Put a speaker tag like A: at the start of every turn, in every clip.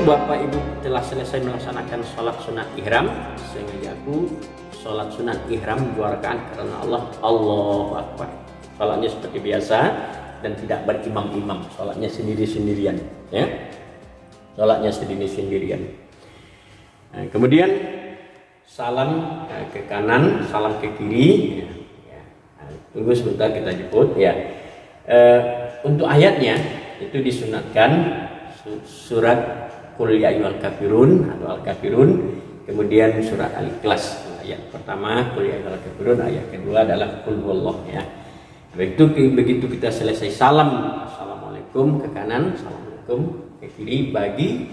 A: Bapak Ibu telah selesai melaksanakan sholat sunat ihram, sengaja aku sholat sunat ihram 2 rakaat karena Allah. Allahu Akbar. Sholatnya seperti biasa dan tidak berimam-imam, sholatnya sendiri-sendirian, ya. Sholatnya sendiri-sendirian. Nah, kemudian salam ke kanan, salam ke kiri. Ya. Nah, tunggu sebentar, kita jemput, ya. Untuk ayatnya itu disunatkan surat Qul ya ayyuhal kafirun atau al-kafirun, kemudian surat al-ikhlas ayat pertama, Qul ya ayyuhal kafirun, ayat kedua adalah Qul huwallah, ya. Begitu kita selesai salam, assalamualaikum ke kanan, assalamualaikum ke kiri, bagi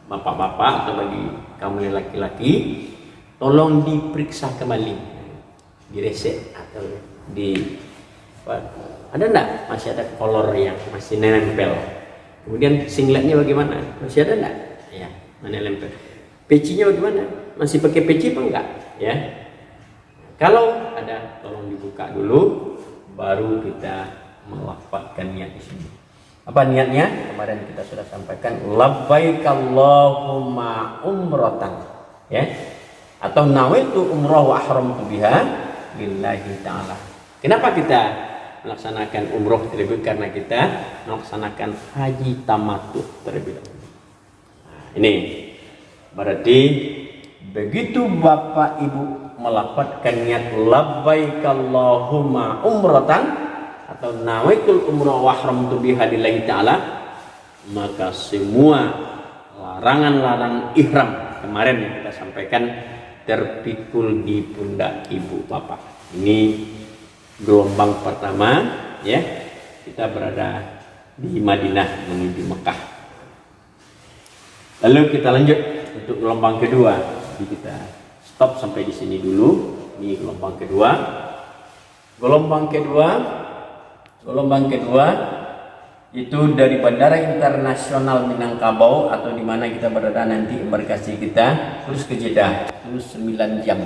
A: bapak-bapak atau bagi kaum laki-laki tolong diperiksa kembali, direset atau ada enggak masih ada kolor yang masih nempel. Kemudian singletnya bagaimana? Masih ada enggak? Ya, mana lempel. Pecinya bagaimana? Masih pakai peci apa enggak? Ya. Kalau ada, tolong dibuka dulu, baru kita melafazkan niat di sini. Apa niatnya? Kemarin kita sudah sampaikan, labbaik Allahumma umratan, ya. Atau nawaitu umrah wa ahramtu biha lillahi ta'ala. Kenapa kita melaksanakan umroh terlebih? Karena kita melaksanakan haji tamattu terlebih dahulu. Nah, ini berarti begitu Bapak Ibu melafazkan niat labbaik Allahumma umratan atau nawaitul umrah wa ahramtu biha lillahi ta'ala, maka semua larangan-larangan ihram kemarin yang kita sampaikan terpikul di pundak ibu bapak. Ini gelombang pertama, ya. Kita berada di Madinah menuju Mekah. Lalu kita lanjut untuk gelombang kedua. Jadi kita stop sampai di sini dulu. Ini gelombang kedua. Gelombang kedua itu dari Bandara Internasional Minangkabau atau di mana kita berada nanti embarkasi kita, terus ke Jeddah, terus 9 jam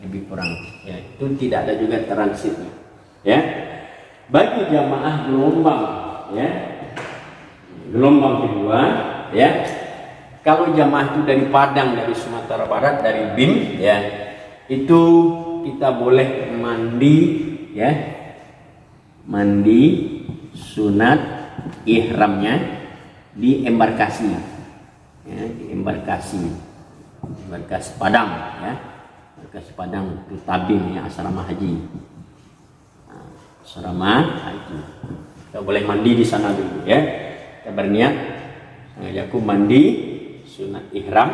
A: lebih kurang. Ya, itu tidak ada juga transitnya. Ya, bagi jamaah gelombang, ya, gelombang kedua, ya, kalau jamaah itu dari Padang, dari Sumatera Barat, dari BIM, ya, itu kita boleh mandi, ya, mandi sunat ihramnya di embarkasi, ya, di embarkasi Padang, ya, embarkasi Padang itu tabim, ya, asrama haji. Asrama haji. Kita boleh mandi di sana dulu, ya. Kita berniat sengaja aku mandi sunat ihram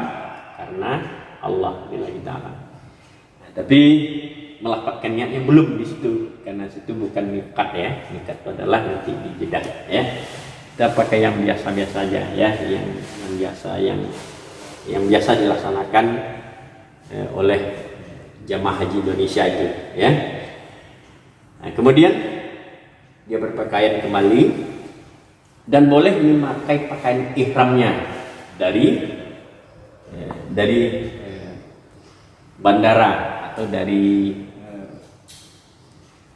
A: karena Allah lillahi ta'ala. Nah, tapi melafazkan niatnya belum di situ karena situ bukan miqat, ya. Miqat adalah nanti di Jeddah, ya. Kita pakai yang biasa-biasa aja, ya, yang biasa dilaksanakan oleh jamaah haji Indonesia itu, ya. Nah, kemudian dia berpakaian kembali dan boleh memakai pakaian ihramnya dari bandara atau dari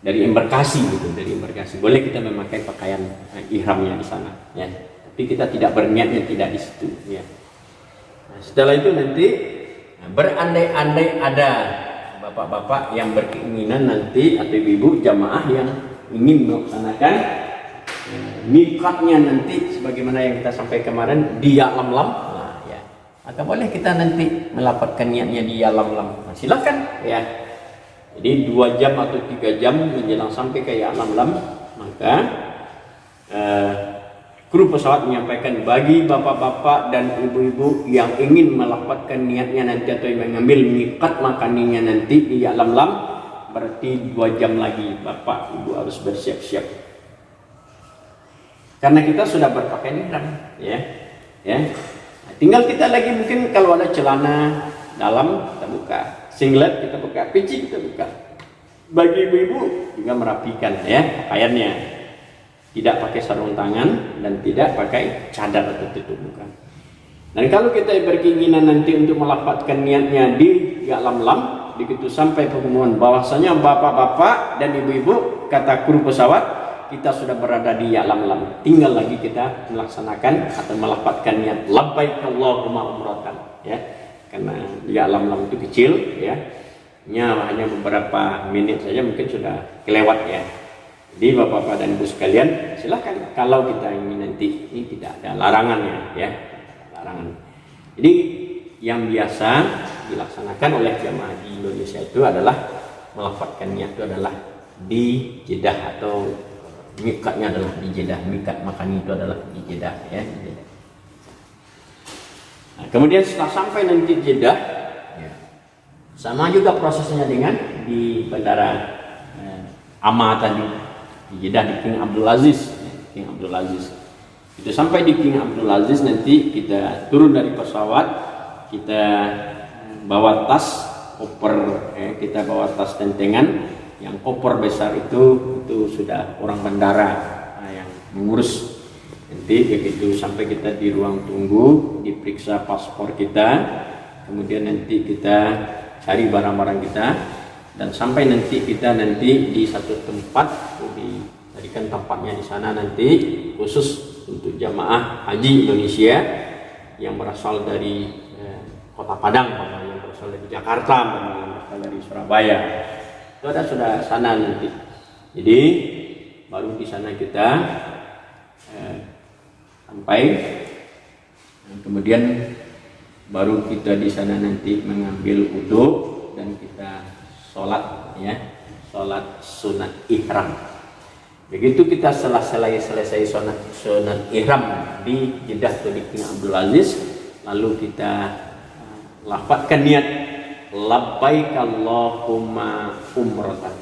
A: embarkasi gitu, dari embarkasi. Boleh kita memakai pakaian ihramnya di sana, ya. Tapi kita tidak berniatnya tidak di situ, ya. Nah, setelah itu nanti berandai-andai ada bapak-bapak yang berkeinginan nanti atau ibu-ibu jamaah yang ingin melaksanakan mikatnya nanti sebagaimana yang kita sampaikan kemarin di Yalamlam, nah, ya, maka boleh kita nanti melafazkan niatnya di Yalamlam. Nah, silakan, ya. Jadi 2 jam atau 3 jam menjelang sampai ke Yalamlam, maka kru pesawat menyampaikan bagi bapak-bapak dan ibu-ibu yang ingin melafazkan niatnya nanti atau mengambil miqat makaninya nanti di Yalamlam, berarti 2 jam lagi bapak ibu harus bersiap-siap. Karena kita sudah berpakaian ihram, ya. Ya. Nah, tinggal kita lagi mungkin kalau ada celana dalam kita buka, singlet kita buka, peci kita buka. Bagi ibu-ibu juga merapikan, ya, pakaiannya. Tidak pakai sarung tangan dan tidak pakai cadar atau tutup muka. Dan kalau kita berkeinginan nanti untuk melafazkan niatnya di Yalamlam, begitu sampai pengumuman bahwasanya bapak-bapak dan ibu-ibu, kata kru pesawat, kita sudah berada di Ya'lam-lam, tinggal lagi kita melaksanakan atau melafadzkan niat labbaik Allahumma umratan, ya. Karena Ya'lam-lam itu kecil, ya. Hanya beberapa menit saja mungkin sudah kelewat, ya. Jadi Bapak-bapak dan Ibu sekalian, silahkan kalau kita ingin nanti, ini tidak ada larangannya, ya. Larangan. Jadi yang biasa dilaksanakan oleh jamaah di Indonesia itu adalah melafadzkan niat itu adalah di Jeddah, atau mikatnya adalah di Jeddah. Mikat makan itu adalah di Jeddah, ya. Nah, kemudian setelah sampai nanti Jeddah, ya, sama juga prosesnya dengan di bandara Amma tadi di Jeddah, di King Abdul Aziz, ya, King Abdul Aziz. Itu sampai di King Abdul Aziz, nanti kita turun dari pesawat, kita bawa tas koper, kita bawa tas tentengan. Yang koper besar itu sudah orang bandara yang mengurus. Nanti begitu sampai kita di ruang tunggu, diperiksa paspor kita, kemudian nanti kita cari barang-barang kita, dan sampai nanti kita di satu tempat, dijadikan tempatnya di sana nanti khusus untuk jamaah haji Indonesia yang berasal dari Kota Padang, yang berasal dari Jakarta, yang berasal dari Surabaya. Itu ada sudah sana nanti. Jadi baru di sana kita sampai, kemudian baru kita di sana nanti mengambil wudu dan kita sholat, ya, sholat sunat ihram. Begitu kita selesai sunat ihram di Jeddah atau di King Abdul Aziz, lalu kita lafadzkan niat labbaik Allahumma umratan,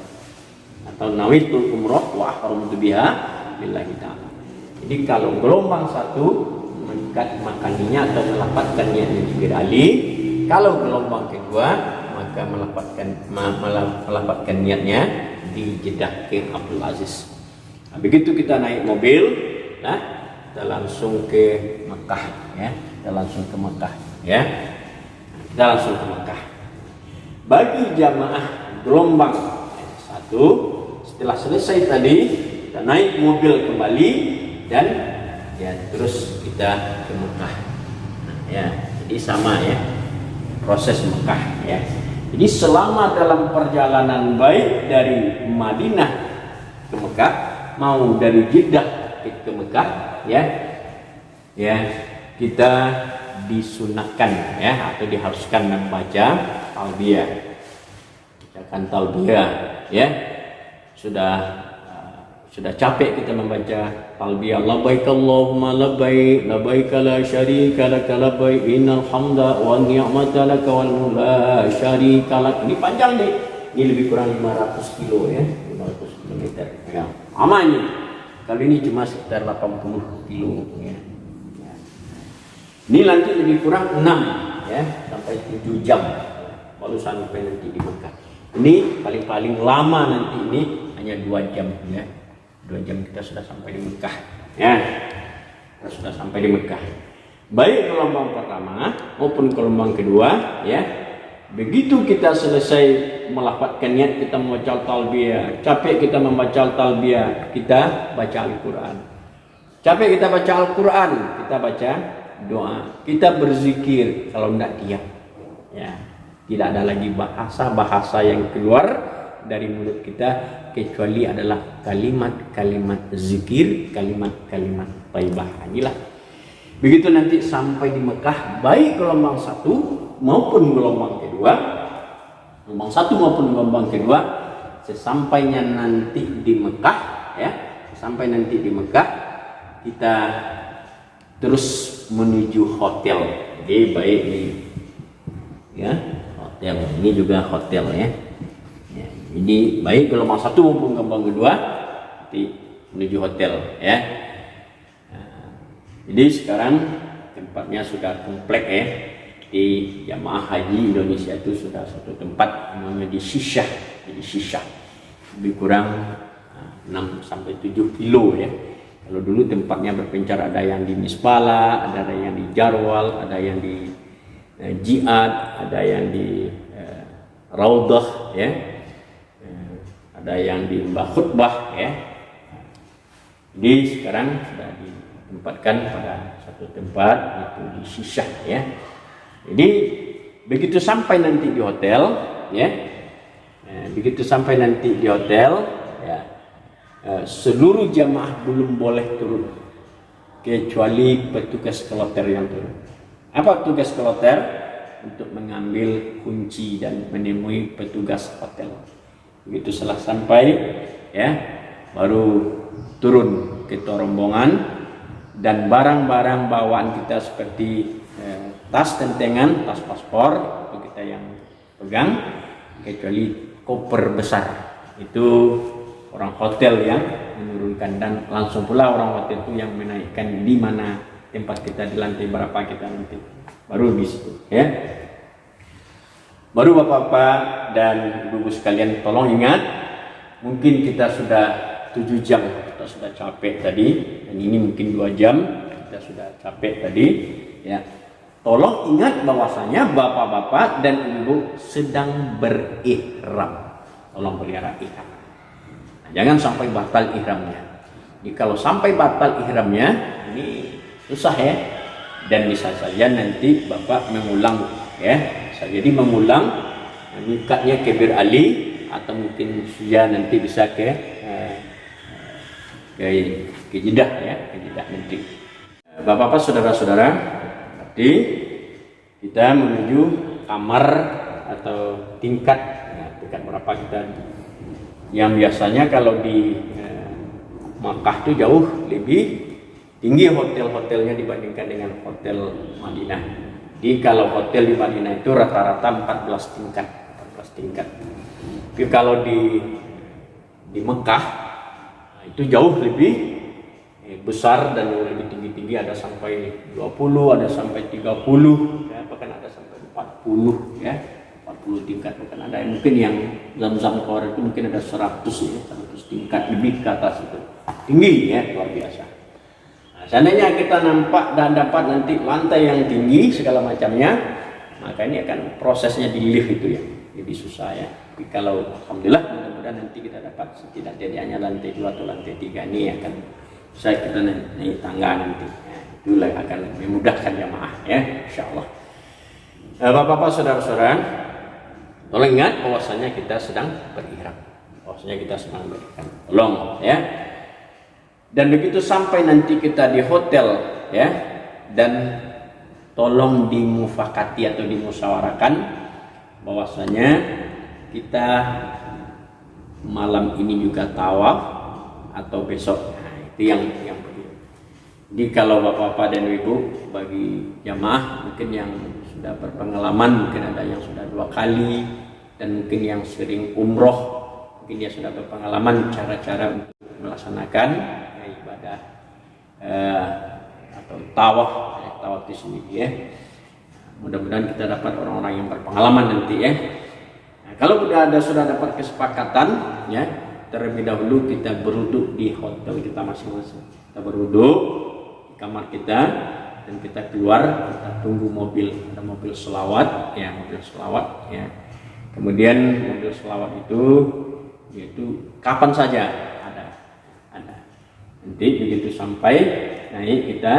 A: atau nawaitul umrah wa ahramtu biha billahi ta'ala. Jadi kalau gelombang satu mengikat makaninya atau melafadzkan niatnya di Bali, kalau gelombang kedua maka melafadzkan niatnya di Jeddah King Abdul Aziz. Nah, begitu kita naik mobil, nah, kita langsung ke Mekah, ya. Kita langsung ke Mekah, ya. Kita langsung ke Mekah. Bagi jamaah gelombang satu, setelah selesai tadi kita naik mobil kembali dan ya terus kita ke Mekah. Nah, ya, jadi sama, ya, proses Mekah, ya. Jadi selama dalam perjalanan baik dari Madinah ke Mekah, mau dari Jeddah ke Mekah, ya, kita disunahkan, ya, atau diharuskan membaca talbiyah, bacakan talbiyah, ya. Sudah capek kita membaca talbiyah, labbaik Allahumma labbaik, labbaik la syarika lak labbaik, innal hamda wan ni'mata lak wal mulk la syarika lak. Ini panjang deh, ini lebih kurang 500 kilo, ya, 500 km, ya. Aman ini. Kali ini cuma sekitar 80 kilo, ya. Ini nanti lebih kurang 6, ya, sampai 7 jam baru sampai nanti di Mekah. Ini paling lama nanti ini hanya 2 jam, ya. 2 jam kita sudah sampai di Mekah, ya. Kita sudah sampai di Mekah. Baik gelombang pertama maupun gelombang kedua, ya. Begitu kita selesai melafadzkan niat, kita membaca talbiyah, capek kita membaca talbiyah, kita baca Al-Quran. Capek kita baca Al-Quran, kita baca doa, kita berzikir, kalau tidak diam, ya. Tidak ada lagi bahasa yang keluar dari mulut kita kecuali adalah kalimat-kalimat zikir, kalimat-kalimat thayyibah. Inilah. Begitu nanti sampai di Mekah, baik gelombang satu maupun gelombang kedua, sesampainya nanti di Mekah, ya, sampai nanti di Mekah kita terus menuju hotel. Jadi baik ini, ya, hotel ini juga hotel, ya. Ya, jadi baik gelombang satu maupun gelombang kedua menuju hotel, ya. Nah, jadi sekarang tempatnya sudah komplek, ya. Di jamaah haji Indonesia itu sudah satu tempat namanya di Syishah. Jadi Syishah lebih kurang 6 sampai 7 kilo, ya. Kalau dulu tempatnya berpencar, ada yang di Misbala, ada yang di Jarwal, ada yang di Jihad, ada yang di Raudhah, ya. Ada yang di Mbah Khutbah, ya. Jadi sekarang sudah ditempatkan pada satu tempat, itu di Syishah ya. Jadi begitu sampai nanti di hotel ya, begitu sampai nanti di hotel ya, seluruh jamaah belum boleh turun kecuali petugas kloter yang turun. Apa tugas kloter? Untuk mengambil kunci dan menemui petugas hotel. Begitu setelah sampai ya, baru turun ke rombongan, dan barang-barang bawaan kita seperti tas tentengan, tas paspor itu kita yang pegang, kecuali koper besar itu orang hotel yang menurunkan, dan langsung pula orang hotel itu yang menaikkan di mana tempat kita, di lantai berapa kita nanti, baru di situ ya. Baru bapak-bapak dan ibu-ibu sekalian, tolong ingat, mungkin kita sudah 7 jam kita sudah capek tadi, dan ini mungkin 2 jam kita sudah capek tadi ya. Tolong ingat bahwasanya bapak-bapak dan ibu sedang berihram. Tolong pelihara ihram. Nah, jangan sampai batal ihramnya. Jadi kalau sampai batal ihramnya, ini susah ya, dan bisa saja nanti bapak mengulang ya. Jadi mengulang, mikatnya ke Bir Ali, atau mungkin dia nanti bisa ke Jeddah ya, ke Jeddah nanti. Bapak-bapak, saudara-saudara, berarti kita menuju kamar atau tingkat ya, tingkat berapa kita, yang biasanya kalau di Makkah itu jauh lebih tinggi hotel-hotelnya dibandingkan dengan hotel Madinah. Jadi kalau hotel di Madinah itu rata-rata 14 tingkat. Tapi kalau di Mekah itu jauh lebih besar dan lebih tinggi-tinggi, ada sampai 20, ada sampai 30 ya, bahkan ada sampai 40 ya. 40 tingkat, bahkan ada mungkin yang Zam-Zam Tower itu mungkin ada 100 ya, 100 tingkat lebih ke atas itu. Tinggi ya, luar biasa. Seandainya kita nampak dan dapat nanti lantai yang tinggi segala macamnya, maka ini akan prosesnya di lift itu ya, jadi susah ya. Tapi kalau alhamdulillah, mudah-mudahan nanti kita dapat setidaknya hanya lantai 2 atau lantai 3, ini akan bisa kita naik tangga nanti ya, itulah akan memudahkan jamaah ya, insyaallah. Bapak-bapak, saudara-saudara, tolong ingat bahwasanya kita sedang berihram, tolong ya. Dan begitu sampai nanti kita di hotel ya, dan tolong dimufakati atau dimusyawarakan bahwasanya kita malam ini juga tawaf atau besok. Nah, itu yang perlu. Jadi kalau bapak-bapak dan ibu, bagi jamaah mungkin yang sudah berpengalaman, mungkin ada yang sudah 2 kali, dan mungkin yang sering umroh, mungkin dia sudah berpengalaman cara-cara untuk melaksanakan ibadah atau tawaf di sini ya. Mudah-mudahan kita dapat orang-orang yang berpengalaman nanti ya. Nah, kalau sudah dapat kesepakatan ya, terlebih dahulu kita berwudu di hotel kita masing-masing. Kita berwudu di kamar kita, dan kita keluar, kita tunggu mobil, ada mobil selawat ya, ya. Kemudian mobil selawat itu yaitu kapan saja ada. Nanti begitu sampai naik kita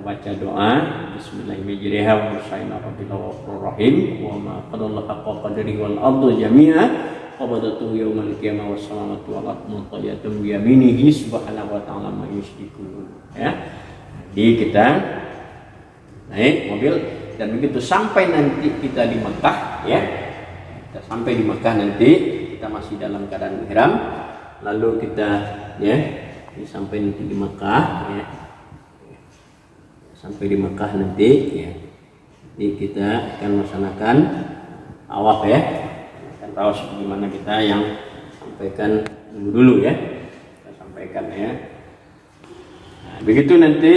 A: baca doa Bismillahirrahmanirrahim, wa ma qadallaha haqqa qadrihi wal ardu jami'a qabadatu yaumal qiyamah was samawati wal ardu muqayyatun bi yaminihi subhanahu wa ta'ala ma yusyrikun ya. Jadi kita naik mobil, dan begitu sampai nanti kita di Mekah ya, kita sampai di Mekah nanti kita masih dalam keadaan ihram, lalu kita ya sampai nanti di Mekah ya, sampai di Mekah nanti ya, jadi kita akan melaksanakan tawaf ya, akan tawaf sebagaimana kita yang sampaikan dulu ya, kita sampaikan ya. Nah, begitu nanti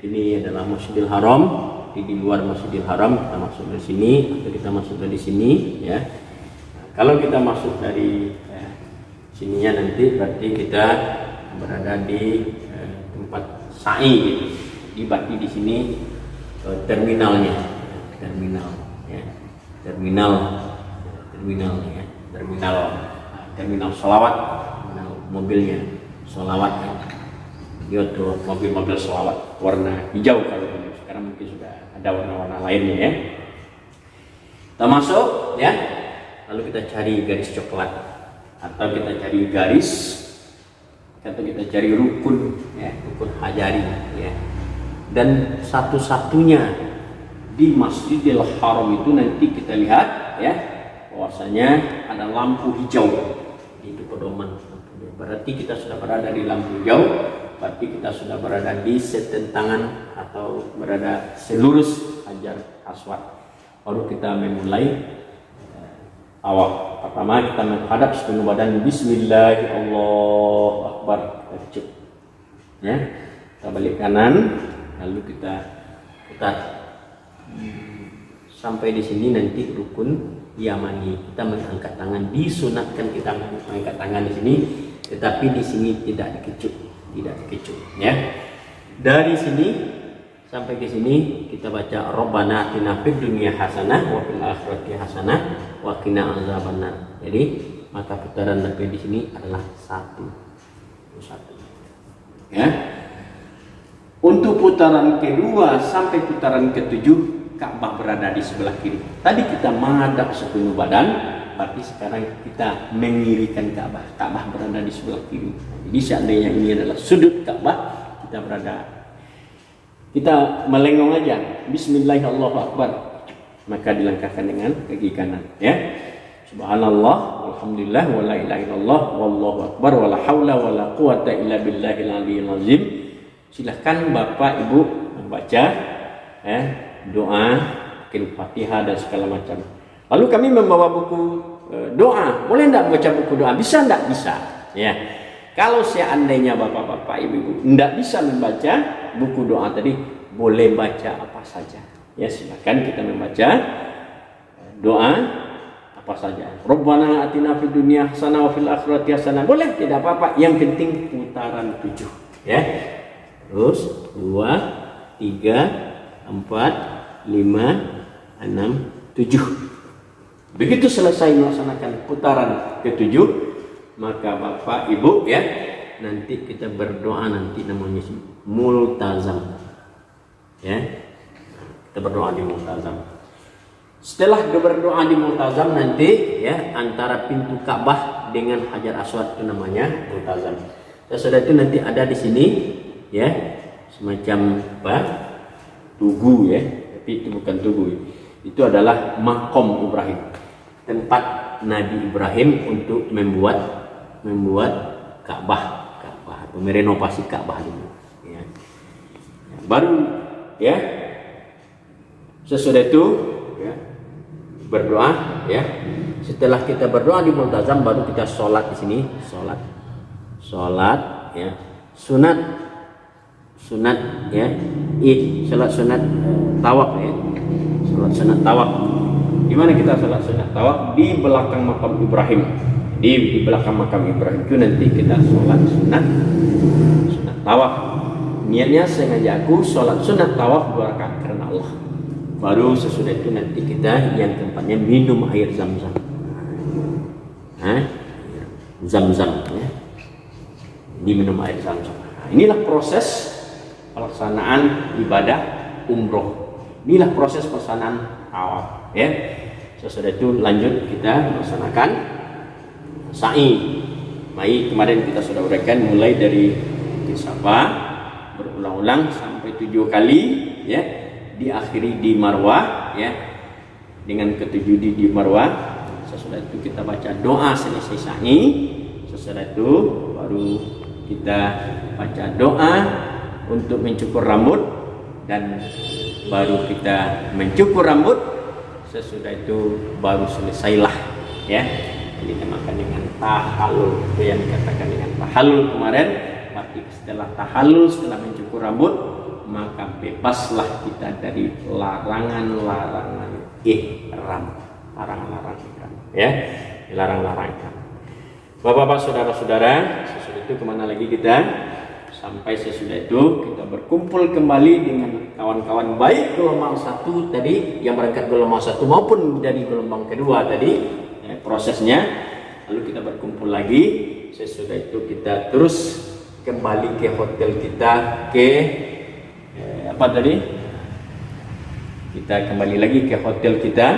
A: ini adalah Masjidil Haram, di luar Masjidil Haram kita masuk dari sini atau kita masuk dari sini ya. Nah, kalau kita masuk dari sininya nanti berarti kita berada di tempat sa'i gitu. Berarti di sini terminalnya, terminal selawat, terminal mobilnya selawat ya. Dia tuh mobil-mobil selawat warna hijau kalau dulu. Sekarang mungkin sudah ada warna-warna lainnya ya. Kita masuk ya. Lalu kita cari garis coklat atau kita cari garis atau kita cari rukun ya, rukun hajari ya. Dan satu-satunya di Masjidil Haram itu nanti kita lihat ya, bahwasanya ada lampu hijau. Itu pedoman. Berarti kita sudah berada di lampu hijau, berarti kita sudah berada di setentangan atau berada selurus Hajar Aswad. Baru kita memulai tawaf. Pertama kita menghadap sepenuh badan, Bismillahirrahmanirrahim, Allahu Akbar, kita ya. Kita balik kanan, lalu kita putar sampai di sini. Nanti rukun Yamani kita mengangkat tangan, disunatkan kita mengangkat tangan di sini. Tetapi di sini tidak dikecup, ya. Dari sini sampai ke sini kita baca Rabbana atina fid dunya hasanah wa fil akhirati hasanah wa qina azabannar. Jadi maka putaran sampai di sini adalah satu. Ya. Untuk putaran kedua sampai putaran ketujuh, Ka'bah berada di sebelah kiri. Tadi kita menghadap sepenuh badan. Tapi sekarang kita mengirikan Ka'bah. Ka'bah berada di sebelah kiri. Jadi seandainya ini adalah sudut Ka'bah, kita melengong aja. Bismillahirrahmanirrahim, Allahu Akbar. Maka dilangkahkan dengan kaki kanan. Ya. Subhanallah, alhamdulillah, wa la ilaha illallah, wallahu akbar, wa la haula wa la quwata illa billahil aliyyil azim. Silahkan Bapak Ibu membaca doa, mungkin Fatihah dan segala macam. Lalu kami membawa buku doa. Boleh enggak baca buku doa? Bisa enggak? Bisa. Ya. Kalau seandainya Bapak-bapak, Ibu-ibu enggak bisa membaca buku doa tadi, boleh baca apa saja. Ya, silakan kita membaca doa apa saja. Rabbana atina fid dunya hasanah wa fil akhirati hasanah. Boleh, tidak apa-apa. Yang penting putaran 7. Ya. Terus 2, 3, 4, 5, 6, 7. Begitu selesai melaksanakan putaran ke-7, maka Bapak Ibu ya, nanti kita berdoa, nanti namanya multazam. Ya. Kita berdoa di multazam. Setelah berdoa di multazam nanti ya, antara pintu Ka'bah dengan Hajar Aswad itu namanya multazam. Sesudah itu nanti ada di sini ya, semacam apa? Tugu ya, tapi itu bukan tugu. Itu adalah Maqam Ibrahim. Tempat Nabi Ibrahim untuk membuat Ka'bah atau merenovasi Ka'bah dulu. Ya. Baru ya sesudah itu ya, berdoa ya. Setelah kita berdoa di multazam, baru kita sholat di sini, sholat ya, sunat ya, sholat sunat tawaf ya, sholat sunat tawaf. Di mana kita salat sunat tawaf? Di belakang makam Ibrahim. Di belakang makam Ibrahim itu nanti kita salat sunat tawaf. Niatnya sengaja aku salat sunat tawaf 2 rakaat karena Allah. Baru sesudah itu nanti kita yang tempatnya minum air zam-zam. Zam-zam ya. Diminum air zam-zam. Inilah proses pelaksanaan ibadah umroh. Inilah proses pelaksanaan tawaf. Ya, sesudah itu lanjut kita melaksanakan sa'i. Kemarin kita sudah uraikan mulai dari Safa berulang-ulang sampai 7 kali ya, diakhiri di Marwah ya, dengan ke-7 di Marwah. Sesudah itu kita baca doa selesai sa'i. Sesudah itu baru kita baca doa untuk mencukur rambut, dan baru kita mencukur rambut. Sesudah itu baru selesailah ya, jadi dinamakan dengan tahallul. Itu yang dikatakan dengan tahallul kemarin. Tapi setelah tahallul, setelah mencukur rambut, maka bebaslah kita dari larangan-larangan ihram. Larangan-larangan ihram ya, larang-larang ihram. Bapak-bapak, saudara-saudara, sesudah itu kemana lagi kita? Sampai sesudah itu kita berkumpul kembali dengan kawan-kawan, baik gelombang 1 tadi yang berangkat gelombang 1 maupun dari gelombang kedua tadi prosesnya. Lalu kita berkumpul lagi. Sesudah itu kita terus kembali ke hotel kita, ke apa tadi? Kita kembali lagi ke hotel kita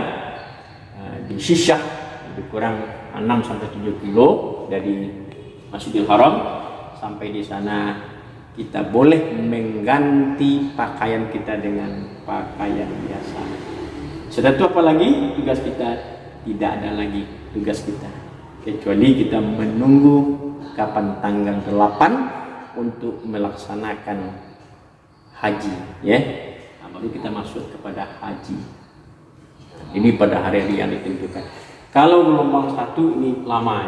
A: di Syishah, lebih kurang 6-7 kilo dari Masjidil Haram. Sampai di sana kita boleh mengganti pakaian kita dengan pakaian biasa. Setelah itu apa lagi? Tugas kita tidak ada lagi tugas kita, kecuali kita menunggu kapan tanggal 8 untuk melaksanakan haji, ya. Nah, baru kita masuk kepada haji. Ini pada hari yang ditentukan. Kalau gelombang 1 ini lama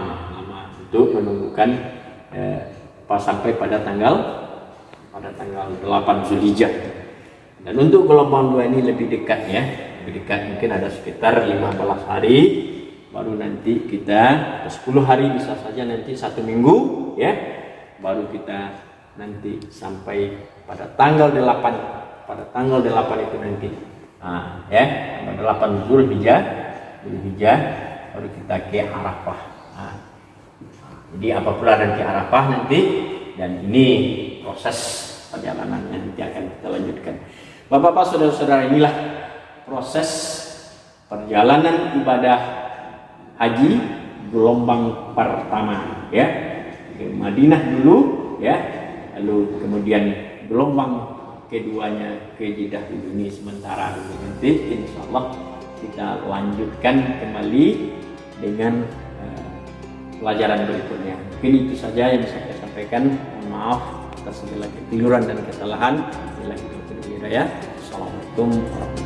A: untuk menunggukan sampai pada tanggal 8 Zulhijjah. Dan untuk gelombang 2 ini lebih dekat, ya. Lebih dekat, mungkin ada sekitar 15 hari, baru nanti kita 10 hari, bisa saja nanti 1 minggu, ya, baru kita nanti sampai pada tanggal 8 itu nanti, ya, tanggal 8 Zulhijjah baru kita ke Arafah. Jadi apapun nanti Arafah nanti, dan ini proses perjalanannya nanti akan kita lanjutkan. Bapak-bapak, saudara-saudara, inilah proses perjalanan ibadah haji gelombang pertama, ya. Ke Madinah dulu, ya, lalu kemudian gelombang keduanya ke Jeddah dulu. Ini sementara dulu, nanti insyaallah kita lanjutkan kembali dengan pelajaran berikutnya. Mungkin itu saja yang bisa saya sampaikan. Mohon maaf atas segala kekeliruan dan kesalahan. Assalamualaikum warahmatullahi wabarakatuh.